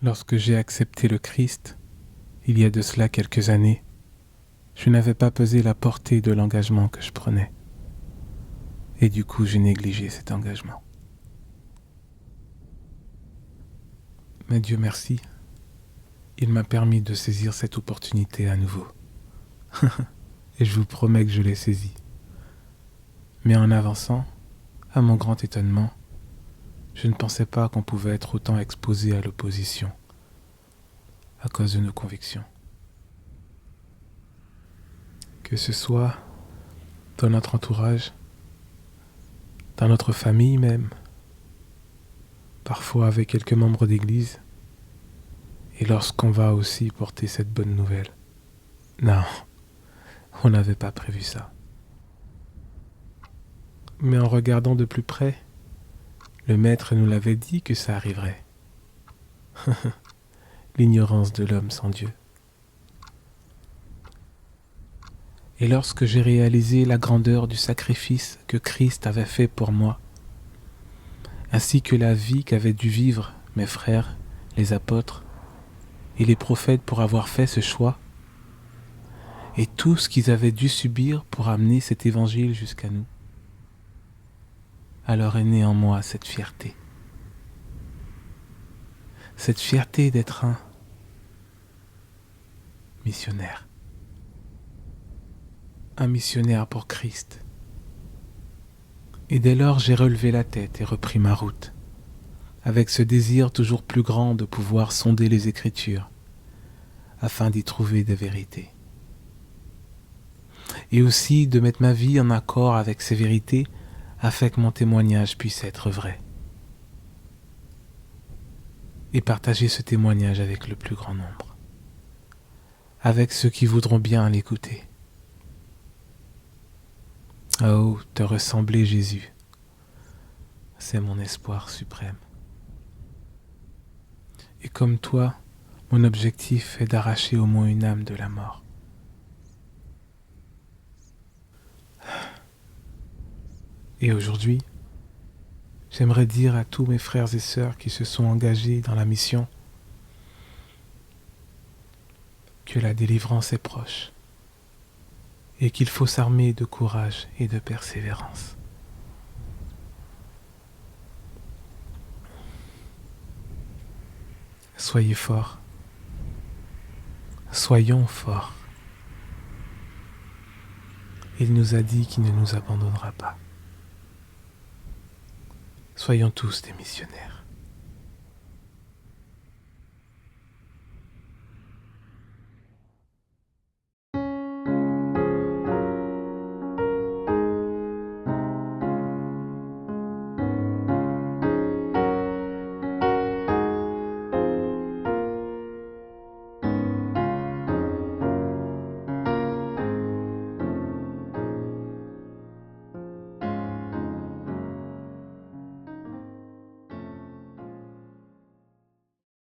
Lorsque j'ai accepté le Christ, il y a de cela quelques années, je n'avais pas pesé la portée de l'engagement que je prenais. Et du coup, j'ai négligé cet engagement. Mais Dieu merci, il m'a permis de saisir cette opportunité à nouveau. Et je vous promets que je l'ai saisie. Mais en avançant, à mon grand étonnement, je ne pensais pas qu'on pouvait être autant exposé à l'opposition à cause de nos convictions. Que ce soit dans notre entourage, dans notre famille même, parfois avec quelques membres d'église, et lorsqu'on va aussi porter cette bonne nouvelle. Non, on n'avait pas prévu ça. Mais en regardant de plus près, le maître nous l'avait dit que ça arriverait. L'ignorance de l'homme sans Dieu. Et lorsque j'ai réalisé la grandeur du sacrifice que Christ avait fait pour moi, ainsi que la vie qu'avaient dû vivre mes frères, les apôtres et les prophètes pour avoir fait ce choix, et tout ce qu'ils avaient dû subir pour amener cet évangile jusqu'à nous, alors est née en moi cette fierté. Cette fierté d'être un missionnaire. Un missionnaire pour Christ. Et dès lors, j'ai relevé la tête et repris ma route, avec ce désir toujours plus grand de pouvoir sonder les Écritures, afin d'y trouver des vérités. Et aussi de mettre ma vie en accord avec ces vérités, afin que mon témoignage puisse être vrai. Et partager ce témoignage avec le plus grand nombre, avec ceux qui voudront bien l'écouter. Oh, te ressembler, Jésus, c'est mon espoir suprême. Et comme toi, mon objectif est d'arracher au moins une âme de la mort. Et aujourd'hui, j'aimerais dire à tous mes frères et sœurs qui se sont engagés dans la mission que la délivrance est proche et qu'il faut s'armer de courage et de persévérance. Soyez forts, soyons forts. Il nous a dit qu'il ne nous abandonnera pas. Soyons tous des missionnaires.